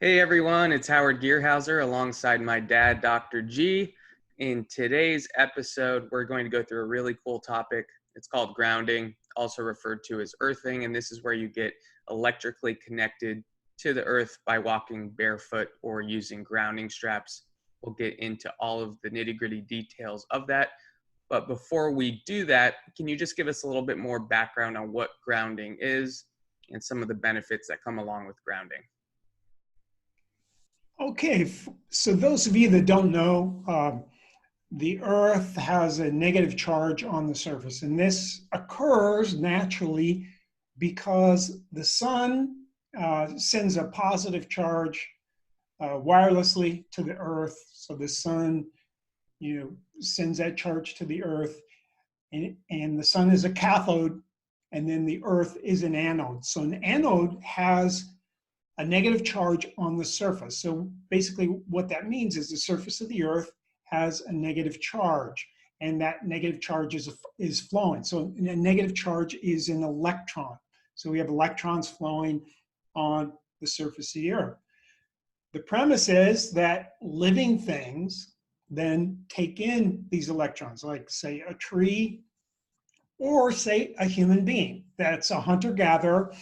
Hey everyone, it's Howard Gearhauser alongside my dad, Dr. G. In today's episode, we're going to go through a really cool topic. It's called grounding, also referred to as earthing, and this is where you get electrically connected to the earth by walking barefoot or using grounding straps. We'll get into all of the nitty-gritty details of that. But before we do that, can you just give us a little bit more background on what grounding is and some of the benefits that come along with grounding? Okay, so those of you that don't know, the Earth has a negative charge on the surface, and this occurs naturally because the sun sends a positive charge wirelessly to the Earth. So the sun, sends that charge to the Earth, and the sun is a cathode, and then the Earth is an anode. So an anode has a negative charge on the surface. So basically what that means is the surface of the earth has a negative charge, and that negative charge is flowing. So a negative charge is an electron. So we have electrons flowing on the surface of the earth. The premise is that living things then take in these electrons, like say a tree or say a human being that's a hunter-gatherer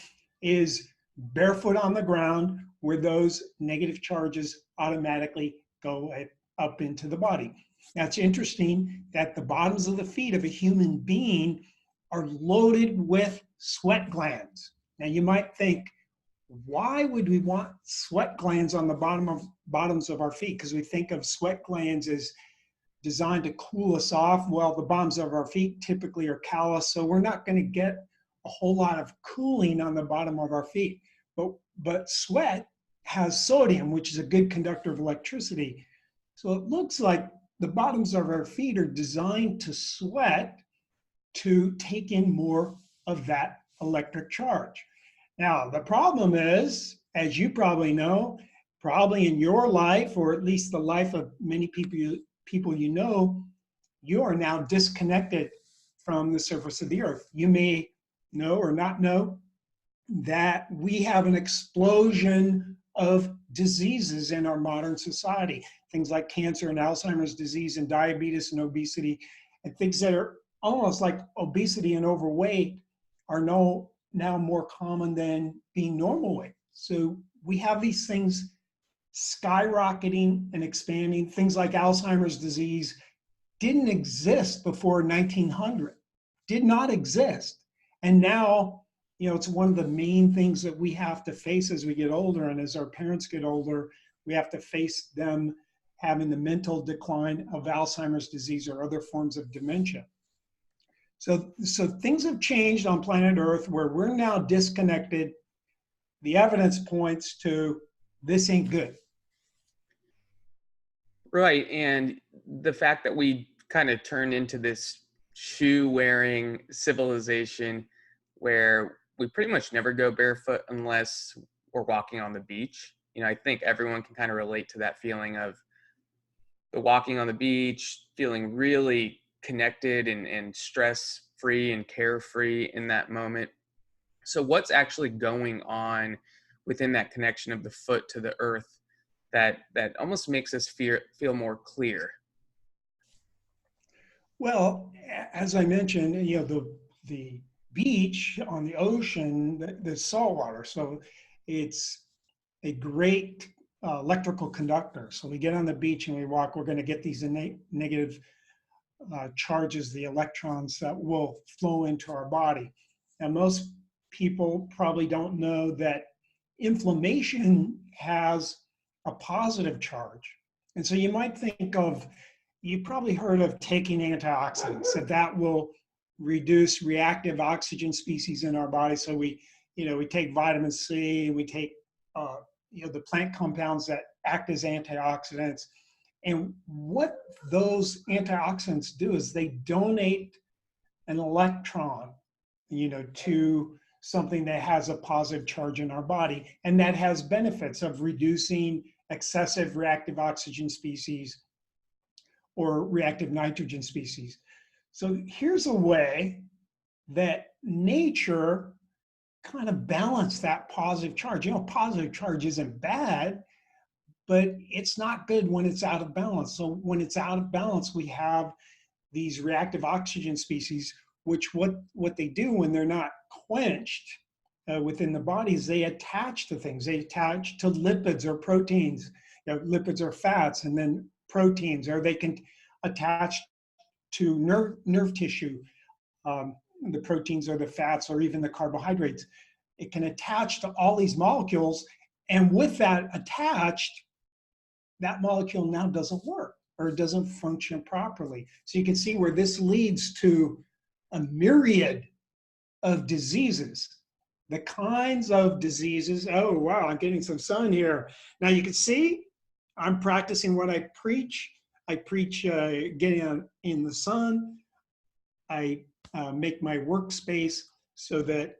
is barefoot on the ground where those negative charges automatically go up into the body. Now it's interesting that the bottoms of the feet of a human being are loaded with sweat glands. Now you might think, why would we want sweat glands on the bottoms of our feet? Because we think of sweat glands as designed to cool us off. Well, the bottoms of our feet typically are callous, so we're not going to get a whole lot of cooling on the bottom of our feet. But sweat has sodium, which is a good conductor of electricity. So it looks like the bottoms of our feet are designed to sweat to take in more of that electric charge. Now, the problem is, as you probably know, probably in your life, or at least the life of many people you know, you are now disconnected from the surface of the earth. You may know or not know that we have an explosion of diseases in our modern society. Things like cancer and Alzheimer's disease and diabetes and obesity, and things that are almost like obesity and overweight are now more common than being normal weight. So we have these things skyrocketing and expanding. Things like Alzheimer's disease didn't exist before 1900, did not exist. And now, it's one of the main things that we have to face as we get older, and as our parents get older, we have to face them having the mental decline of Alzheimer's disease or other forms of dementia. So things have changed on planet Earth where we're now disconnected. The evidence points to this ain't good. Right. And the fact that we kind of turned into this shoe wearing civilization where we pretty much never go barefoot unless we're walking on the beach. I think everyone can kind of relate to that feeling of the walking on the beach, feeling really connected and stress free and carefree in that moment. So, what's actually going on within that connection of the foot to the earth that almost makes us feel more clear? Well, as I mentioned, the beach on the ocean, the salt water, so it's a great electrical conductor. So we get on the beach and we walk, we're going to get these negative charges, the electrons that will flow into our body. And most people probably don't know that inflammation has a positive charge. And so you might think of, you've probably heard of taking antioxidants, that will reduce reactive oxygen species in our body. So we take vitamin C, we take the plant compounds that act as antioxidants. And what those antioxidants do is they donate an electron, to something that has a positive charge in our body, and that has benefits of reducing excessive reactive oxygen species or reactive nitrogen species. So here's a way that nature kind of balance that positive charge. You know, positive charge isn't bad, but it's not good when it's out of balance. So when it's out of balance, we have these reactive oxygen species, which what they do when they're not quenched within the body is they attach to things. They attach to lipids or proteins. You know, lipids or fats, and then proteins, or they can attach to nerve tissue, the proteins or the fats or even the carbohydrates. It can attach to all these molecules, and with that attached, that molecule now doesn't work or it doesn't function properly. So you can see where this leads to a myriad of diseases. The kinds of diseases, oh wow, I'm getting some sun here. Now you can see I'm practicing what I preach. I preach getting in the sun. I make my workspace so that,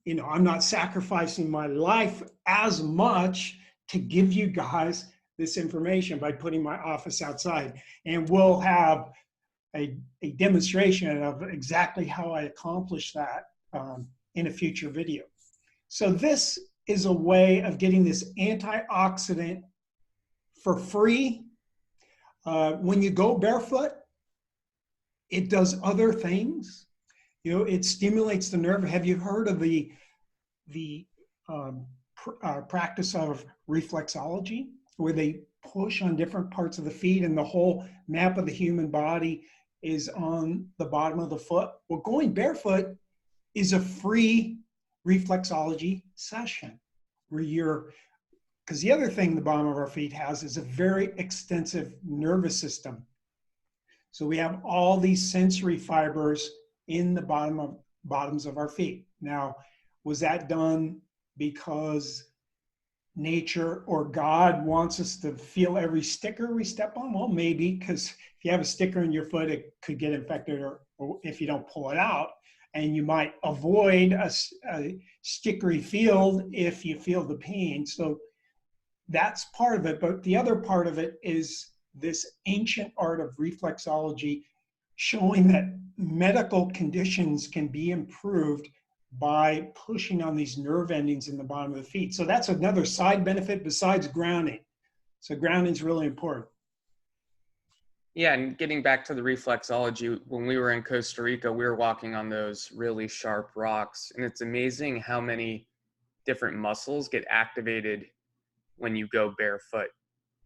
you know, I'm not sacrificing my life as much to give you guys this information by putting my office outside. And we'll have a demonstration of exactly how I accomplish that in a future video. So this is a way of getting this antioxidant for free. When you go barefoot, it does other things. You know, it stimulates the nerve. Have you heard of the practice of reflexology, where they push on different parts of the feet and the whole map of the human body is on the bottom of the foot? Well, going barefoot is a free reflexology session where you're, because the other thing the bottom of our feet has is a very extensive nervous system. So we have all these sensory fibers in the bottoms of our feet. Now, was that done because nature or God wants us to feel every sticker we step on? Well, maybe, because if you have a sticker in your foot, it could get infected, or if you don't pull it out, and you might avoid a stickery field if you feel the pain. So that's part of it. But the other part of it is this ancient art of reflexology, showing that medical conditions can be improved by pushing on these nerve endings in the bottom of the feet. So that's another side benefit besides grounding. So grounding is really important. Yeah, and getting back to the reflexology, when we were in Costa Rica, we were walking on those really sharp rocks, and it's amazing how many different muscles get activated when you go barefoot.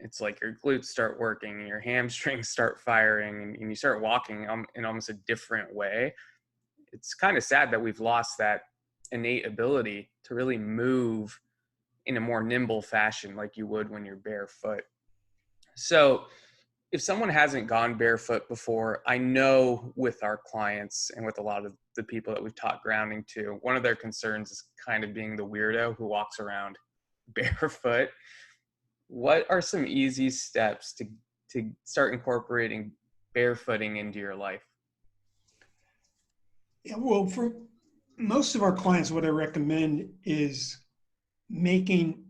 It's like your glutes start working and your hamstrings start firing, and you start walking in almost a different way. It's kind of sad that we've lost that innate ability to really move in a more nimble fashion like you would when you're barefoot. So if someone hasn't gone barefoot before, I know with our clients and with a lot of the people that we've taught grounding to, one of their concerns is kind of being the weirdo who walks around barefoot. What are some easy steps to start incorporating barefooting into your life? Yeah, well, for most of our clients, what I recommend is making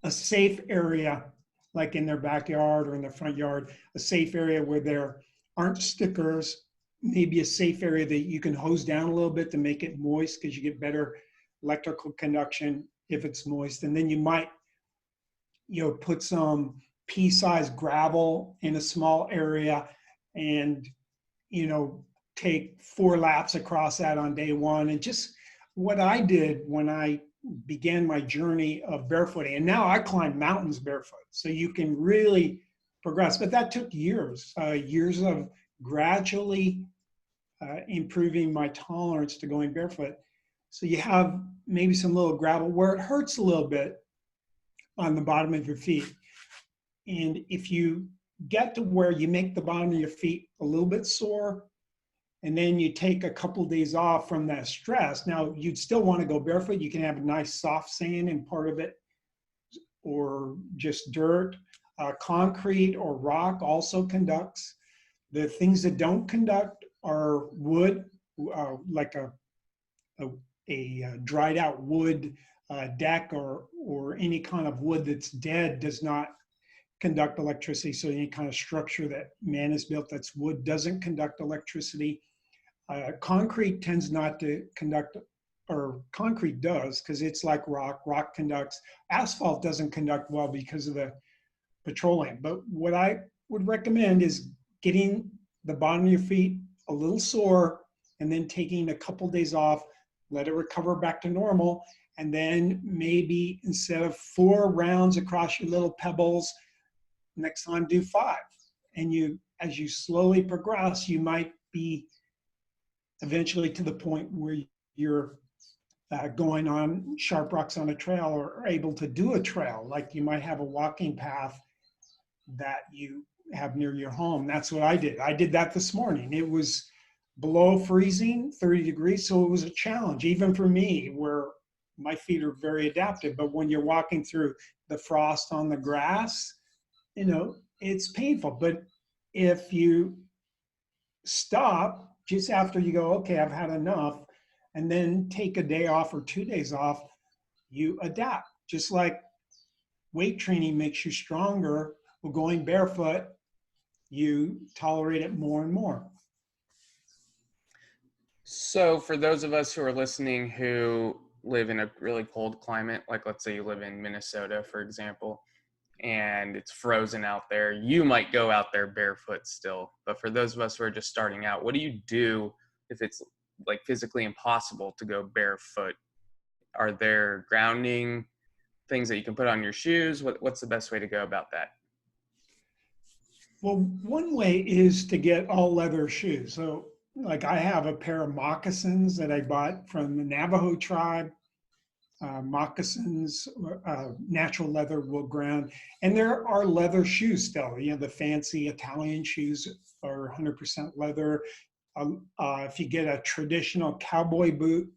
a safe area, like in their backyard or in their front yard, a safe area where there aren't stickers, maybe a safe area that you can hose down a little bit to make it moist, because you get better electrical conduction if it's moist. And then you might, you know, put some pea-sized gravel in a small area and, you know, take 4 laps across that on day one. And just what I did when I began my journey of barefooting, and now I climb mountains barefoot, so you can really progress. But that took years, years of gradually improving my tolerance to going barefoot. So you have maybe some little gravel where it hurts a little bit on the bottom of your feet. And if you get to where you make the bottom of your feet a little bit sore, and then you take a couple of days off from that stress, now you'd still want to go barefoot. You can have a nice soft sand in part of it, or just dirt. Concrete or rock also conducts. The things that don't conduct are wood, like a dried out wood deck, or any kind of wood that's dead does not conduct electricity. So any kind of structure that man has built that's wood doesn't conduct electricity. Concrete tends not to conduct or concrete does, because it's like rock. Rock conducts. Asphalt doesn't conduct well because of the petroleum. But what I would recommend is getting the bottom of your feet a little sore and then taking a couple days off, let it recover back to normal. And then maybe instead of 4 rounds across your little pebbles, next time do 5. And as you slowly progress, you might be eventually to the point where you're going on sharp rocks on a trail or able to do a trail. Like you might have a walking path that you have near your home. That's what I did. I did that this morning. It was below freezing, 30 degrees. So it was a challenge, even for me, where my feet are very adaptive. But when you're walking through the frost on the grass, it's painful. But if you stop just after you go, okay, I've had enough, and then take a day off or 2 days off, you adapt. Just like weight training makes you stronger, well, going barefoot, you tolerate it more and more. So for those of us who are listening who live in a really cold climate, like let's say you live in Minnesota, for example, and it's frozen out there, you might go out there barefoot still. But for those of us who are just starting out, what do you do if it's like physically impossible to go barefoot? Are there grounding things that you can put on your shoes? What's the best way to go about that? Well, one way is to get all leather shoes. So, like I have a pair of moccasins that I bought from the Navajo tribe. Moccasins, natural leather will ground. And there are leather shoes still. The fancy Italian shoes are 100% leather. If you get a traditional cowboy boot,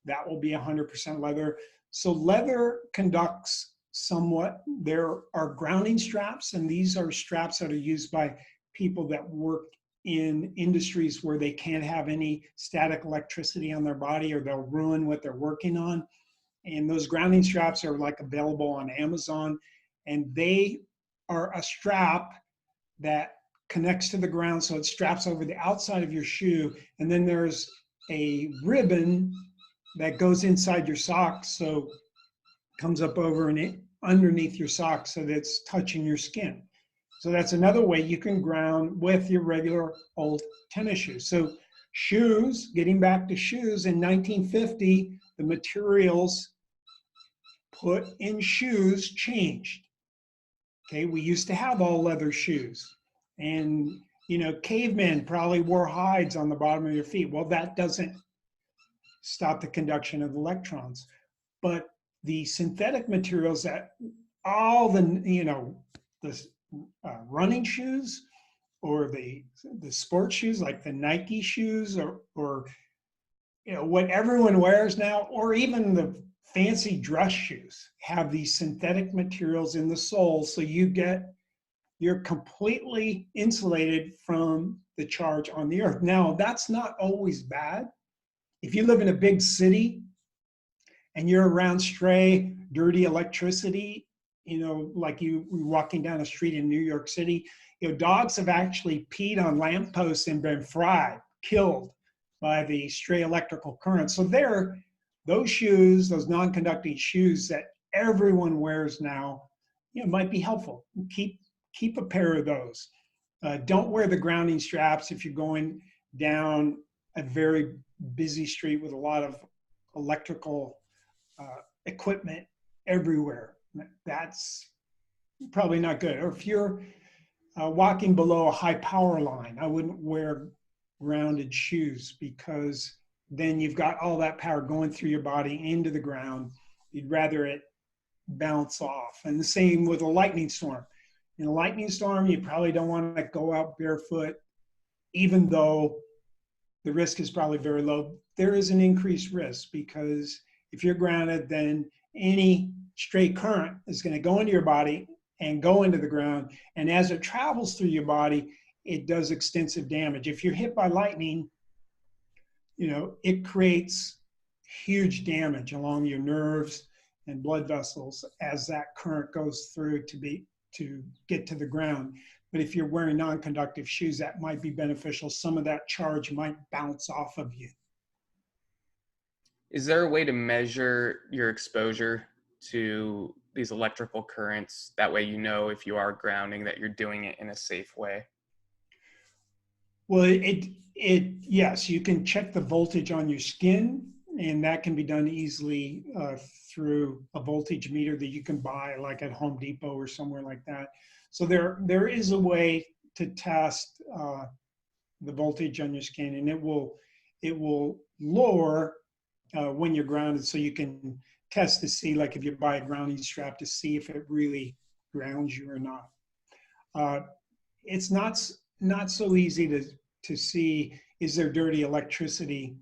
that will be 100% leather. So leather conducts somewhat. There are grounding straps, and these are straps that are used by people that work in industries where they can't have any static electricity on their body or they'll ruin what they're working on. And those grounding straps are like available on Amazon, and they are a strap that connects to the ground. So it straps over the outside of your shoe. And then there's a ribbon that goes inside your socks. So it comes up over and underneath your socks so that it's touching your skin. So that's another way you can ground with your regular old tennis shoes. So shoes, getting back to shoes, in 1950, the materials put in shoes changed. Okay, we used to have all leather shoes. And, cavemen probably wore hides on the bottom of your feet. Well, that doesn't stop the conduction of electrons. But the synthetic materials that all the running shoes or the sports shoes, like the Nike shoes or what everyone wears now, or even the fancy dress shoes, have these synthetic materials in the soles, so you're completely insulated from the charge on the earth. Now, that's not always bad. If you live in a big city and you're around stray, dirty electricity, like you're walking down a street in New York City, dogs have actually peed on lampposts and been fried, killed by the stray electrical current. So those shoes, those non-conducting shoes that everyone wears now, might be helpful. Keep a pair of those. Don't wear the grounding straps if you're going down a very busy street with a lot of electrical equipment everywhere. That's probably not good. Or if you're walking below a high power line, I wouldn't wear grounded shoes, because then you've got all that power going through your body into the ground. You'd rather it bounce off. And the same with a lightning storm. In a lightning storm, you probably don't want to go out barefoot, even though the risk is probably very low. There is an increased risk, because if you're grounded, then any stray current is going to go into your body and go into the ground. And as it travels through your body, it does extensive damage. If you're hit by lightning, it creates huge damage along your nerves and blood vessels as that current goes through to get to the ground. But if you're wearing non-conductive shoes, that might be beneficial. Some of that charge might bounce off of you. Is there a way to measure your exposure to these electrical currents? That way, you know if you are grounding that you're doing it in a safe way. Well, yes, you can check the voltage on your skin, and that can be done easily through a voltage meter that you can buy, like at Home Depot or somewhere like that. So there is a way to test the voltage on your skin, and it will lower when you're grounded, so you can test to see, like if you buy a grounding strap, to see if it really grounds you or not. Uh, it's not so easy to see, is there dirty electricity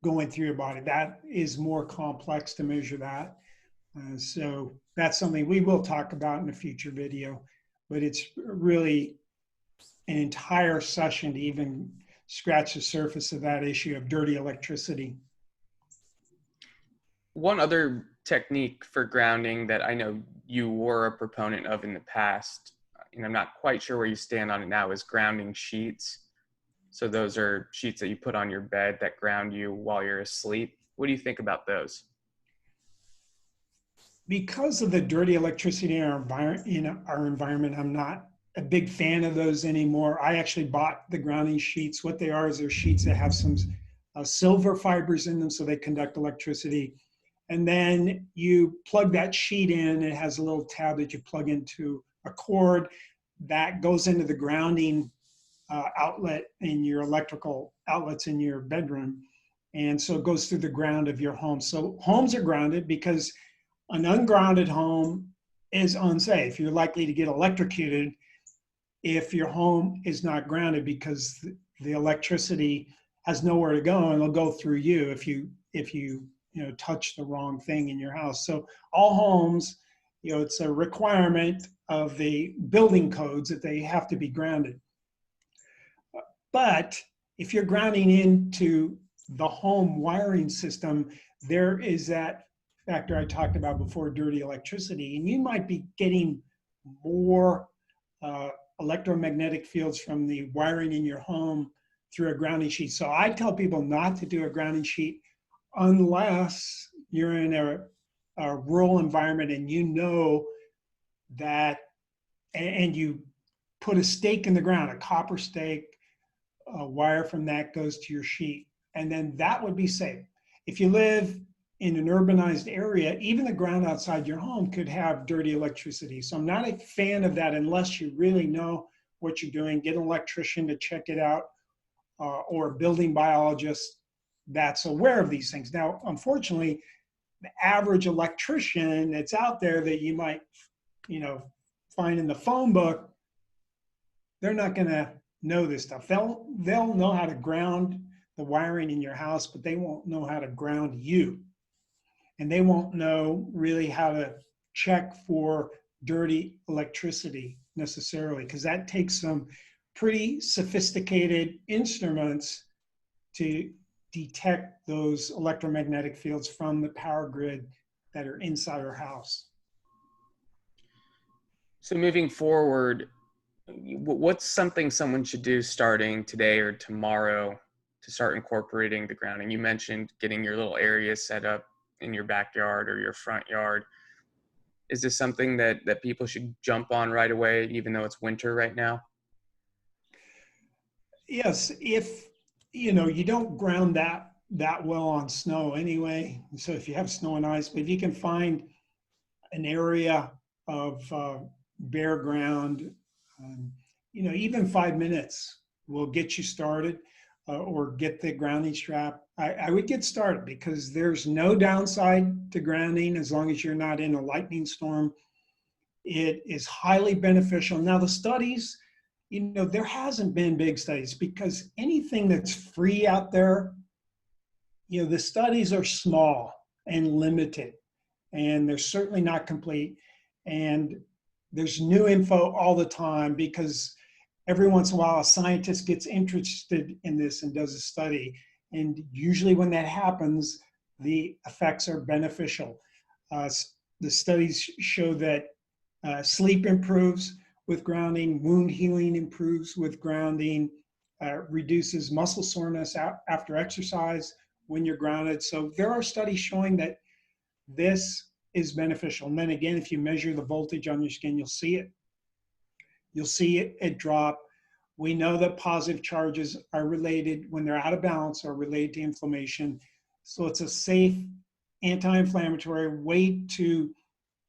going through your body. That is more complex to measure that. So that's something we will talk about in a future video, but it's really an entire session to even scratch the surface of that issue of dirty electricity. One other technique for grounding that I know you were a proponent of in the past, and I'm not quite sure where you stand on it now, is grounding sheets. So those are sheets that you put on your bed that ground you while you're asleep. What do you think about those? Because of the dirty electricity in our environment, I'm not a big fan of those anymore. I actually bought the grounding sheets. What they are is they're sheets that have some silver fibers in them, so they conduct electricity. And then you plug that sheet in. It has a little tab that you plug into a cord that goes into the grounding outlet in your electrical outlets in your bedroom. And so it goes through the ground of your home. So homes are grounded because an ungrounded home is unsafe. You're likely to get electrocuted if your home is not grounded, because the electricity has nowhere to go, and it'll go through you if you touch the wrong thing in your house. So all homes, it's a requirement of the building codes that they have to be grounded. But if you're grounding into the home wiring system, there is that factor I talked about before, dirty electricity, and you might be getting more electromagnetic fields from the wiring in your home through a grounding sheet. So I tell people not to do a grounding sheet unless you're in a rural environment and you know that, and you put a stake in the ground, a copper stake, a wire from that goes to your sheet, and then that would be safe. If you live in an urbanized area, even the ground outside your home could have dirty electricity. So I'm not a fan of that unless you really know what you're doing. Get an electrician to check it out, or a building biologist that's aware of these things. Now, unfortunately, the average electrician that's out there that you might, find in the phone book, they're not going to know this stuff. They'll know how to ground the wiring in your house, but they won't know how to ground you. And they won't know really how to check for dirty electricity necessarily, because that takes some pretty sophisticated instruments to detect those electromagnetic fields from the power grid that are inside our house. So moving forward, what's something someone should do starting today or tomorrow to start incorporating the grounding? You mentioned getting your little area set up in your backyard or your front yard. Is this something that people should jump on right away, even though it's winter right now? Yes, if you don't ground that well on snow anyway. So if you have snow and ice, but if you can find an area of bare ground, even 5 minutes will get you started, or get the grounding strap. I would get started, because there's no downside to grounding as long as you're not in a lightning storm. It is highly beneficial. Now, the studies, there hasn't been big studies, because anything that's free out there, the studies are small and limited, and they're certainly not complete. And there's new info all the time, because every once in a while a scientist gets interested in this and does a study. And usually when that happens, the effects are beneficial. The studies show that sleep improves with grounding, wound healing improves with grounding, reduces muscle soreness after exercise, when you're grounded. So there are studies showing that this is beneficial. And then again, if you measure the voltage on your skin, you'll see it. You'll see it drop. We know that positive charges are related, when they're out of balance, are related to inflammation. So it's a safe anti-inflammatory way to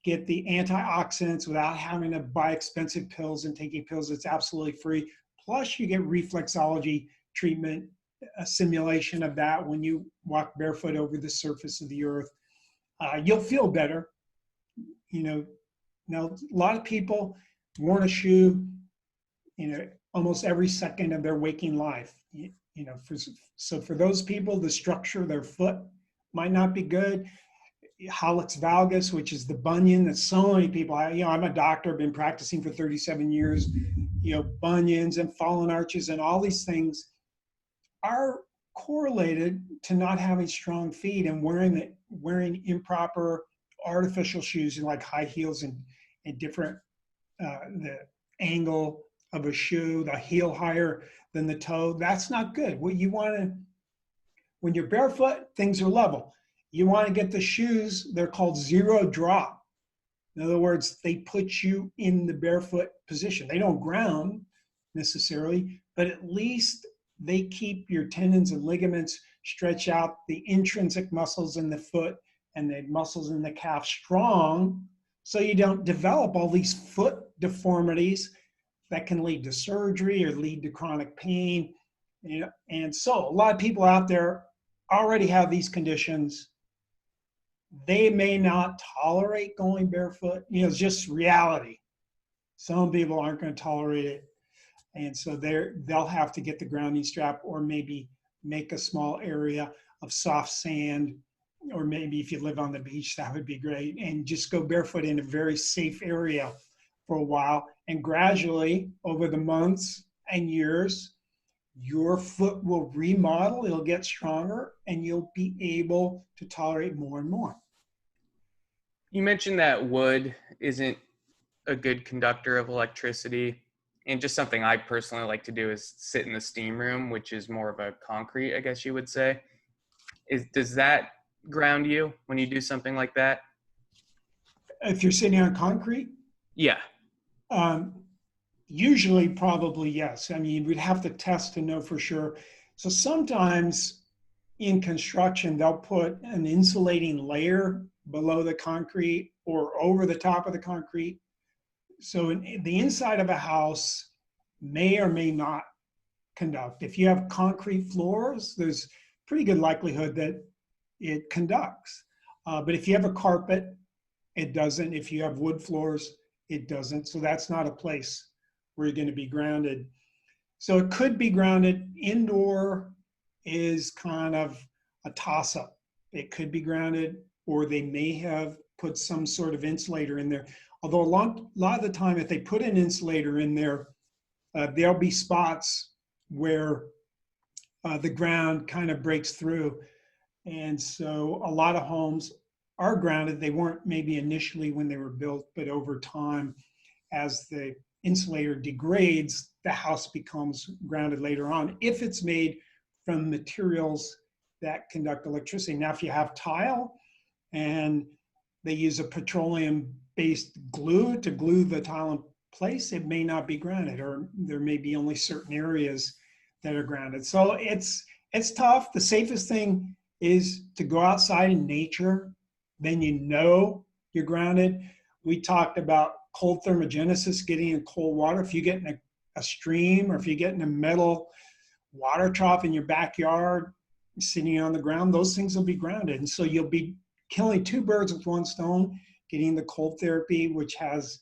get the antioxidants without having to buy expensive pills and taking pills. It's absolutely free. Plus you get reflexology treatment, a simulation of that when you walk barefoot over the surface of the earth. You'll feel better. You know, now a lot of people worn a shoe, almost every second of their waking life. So for those people, the structure of their foot might not be good. Hallux valgus, which is the bunion that so many people, I'm a doctor, been practicing for 37 years, bunions and fallen arches and all these things are correlated to not having strong feet and wearing improper artificial shoes, like high heels and different, the angle of a shoe, the heel higher than the toe. That's not good. What you want to, when you're barefoot, things are level. You want to get the shoes, they're called zero drop. In other words, they put you in the barefoot position. They don't ground necessarily, but at least they keep your tendons and ligaments stretch out, the intrinsic muscles in the foot and the muscles in the calf strong, so you don't develop all these foot deformities that can lead to surgery or lead to chronic pain. And so a lot of people out there already have these conditions. They may not tolerate going barefoot. It's just reality. Some people aren't going to tolerate it. And so they'll have to get the grounding strap, or maybe make a small area of soft sand, or maybe if you live on the beach, that would be great. And just go barefoot in a very safe area for a while. And gradually, over the months and years, your foot will remodel, it'll get stronger, and you'll be able to tolerate more and more. You mentioned that wood isn't a good conductor of electricity. And just something I personally like to do is sit in the steam room, which is more of a concrete, I guess you would say. Does that ground you when you do something like that? If you're sitting on concrete? Yeah. Usually, probably yes. I mean, we'd have to test to know for sure. So sometimes in construction, they'll put an insulating layer below the concrete or over the top of the concrete. So the inside of a house may or may not conduct. If you have concrete floors, there's pretty good likelihood that it conducts. But if you have a carpet, it doesn't. If you have wood floors, it doesn't. So that's not a place where you're going to be grounded. So it could be grounded. Indoor is kind of a toss-up. It could be grounded, or they may have put some sort of insulator in there. Although a lot of the time, if they put an insulator in there, there'll be spots where the ground kind of breaks through. And so a lot of homes are grounded. They weren't maybe initially when they were built, but over time, as the insulator degrades, the house becomes grounded later on, if it's made from materials that conduct electricity. Now, if you have tile and they use a petroleum-based glue to glue the tile in place, it may not be grounded, or there may be only certain areas that are grounded. So it's tough. The safest thing is to go outside in nature. Then you're grounded. We talked about cold thermogenesis, getting in cold water. If you get in a stream, or if you get in a metal water trough in your backyard, sitting on the ground, those things will be grounded. And so you'll be killing two birds with one stone, getting the cold therapy, which has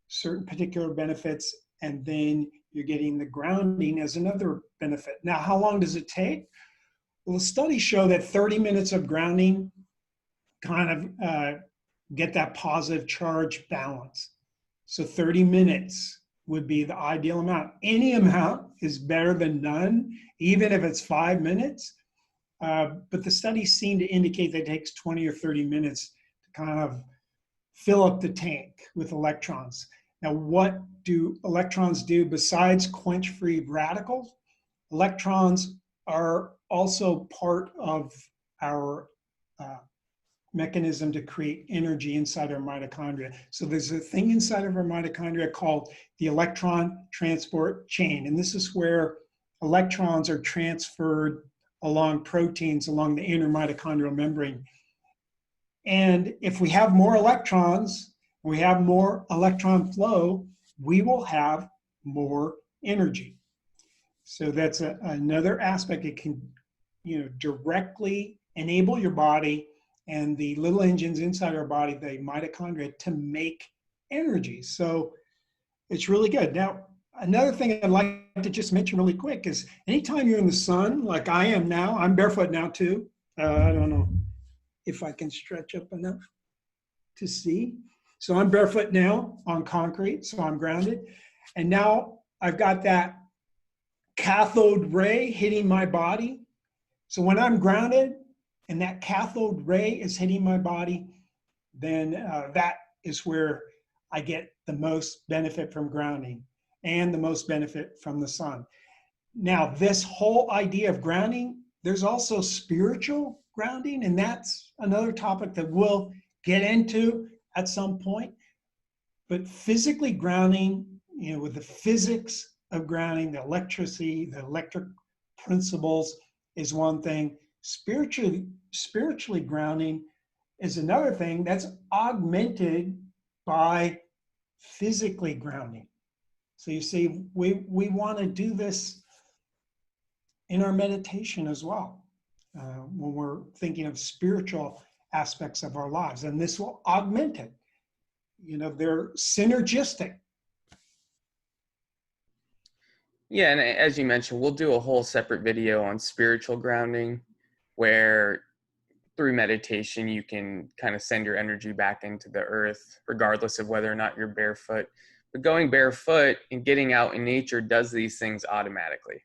certain particular benefits, and then you're getting the grounding as another benefit. Now, how long does it take? Well, the studies show that 30 minutes of grounding kind of get that positive charge balance. So 30 minutes would be the ideal amount. Any amount is better than none, even if it's 5 minutes. But the studies seem to indicate that it takes 20 or 30 minutes to kind of fill up the tank with electrons. Now, what do electrons do besides quench free radicals? Electrons are also part of our uh, mechanism to create energy inside our mitochondria. So there's a thing inside of our mitochondria called the electron transport chain. And this is where electrons are transferred along proteins along the inner mitochondrial membrane. And if we have more electrons, we have more electron flow, we will have more energy. So that's another aspect. It can, directly enable your body and the little engines inside our body, the mitochondria, to make energy. So it's really good. Now, another thing I'd like to just mention really quick is anytime you're in the sun, like I am now, I'm barefoot now too. I don't know if I can stretch up enough to see. So I'm barefoot now on concrete, so I'm grounded. And now I've got that cathode ray hitting my body. So when I'm grounded and that cathode ray is hitting my body, then that is where I get the most benefit from grounding and the most benefit from the sun. Now, this whole idea of grounding, there's also spiritual grounding, and that's another topic that we'll get into at some point. But physically grounding, with the physics of grounding, the electricity, the electric principles is one thing. Spiritually grounding is another thing that's augmented by physically grounding. So you see, we want to do this in our meditation as well, when we're thinking of spiritual aspects of our lives, and this will augment it. They're synergistic. Yeah, and as you mentioned, we'll do a whole separate video on spiritual grounding, where through meditation you can kind of send your energy back into the earth, regardless of whether or not you're barefoot. But going barefoot and getting out in nature does these things automatically.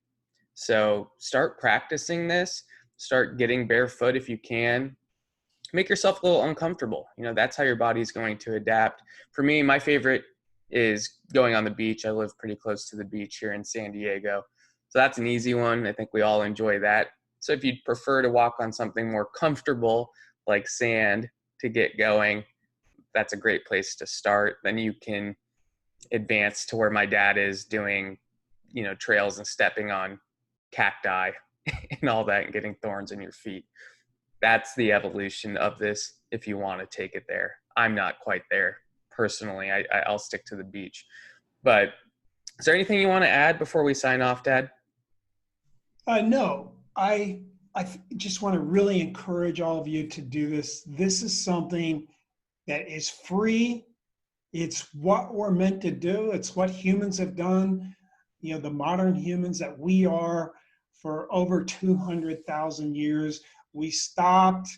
So start practicing this, start getting barefoot if you can. Make yourself a little uncomfortable. That's how your body's going to adapt. For me, my favorite is going on the beach. I live pretty close to the beach here in San Diego. So that's an easy one. I think we all enjoy that. So if you'd prefer to walk on something more comfortable like sand to get going, that's a great place to start. Then you can advance to where my dad is doing, trails and stepping on cacti and all that and getting thorns in your feet. That's the evolution of this if you want to take it there. I'm not quite there personally. I'll stick to the beach. But is there anything you want to add before we sign off, Dad? No, I just want to really encourage all of you to do this. This is something that is free. It's what we're meant to do. It's what humans have done. The modern humans that we are for over 200,000 years. We stopped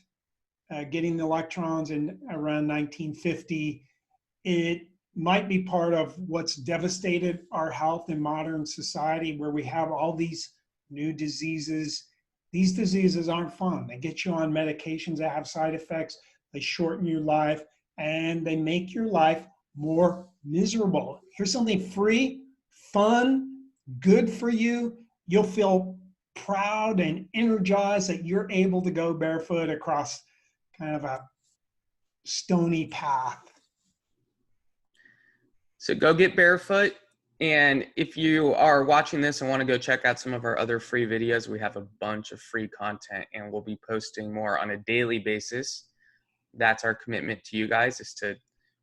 getting the electrons in around 1950. It might be part of what's devastated our health in modern society, where we have all these new diseases. These diseases aren't fun. They get you on medications that have side effects. They shorten your life, and they make your life more miserable. Here's something free, fun, good for you. You'll feel proud and energized that you're able to go barefoot across kind of a stony path. So go get barefoot. And if you are watching this and want to go check out some of our other free videos, we have a bunch of free content and we'll be posting more on a daily basis. That's our commitment to you guys, is to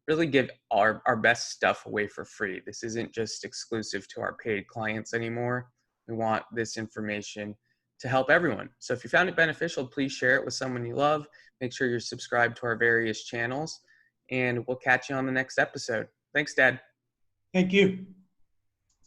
really give our best stuff away for free. This isn't just exclusive to our paid clients anymore. We want this information to help everyone. So if you found it beneficial, please share it with someone you love. Make sure you're subscribed to our various channels, and we'll catch you on the next episode. Thanks, Dad. Thank you.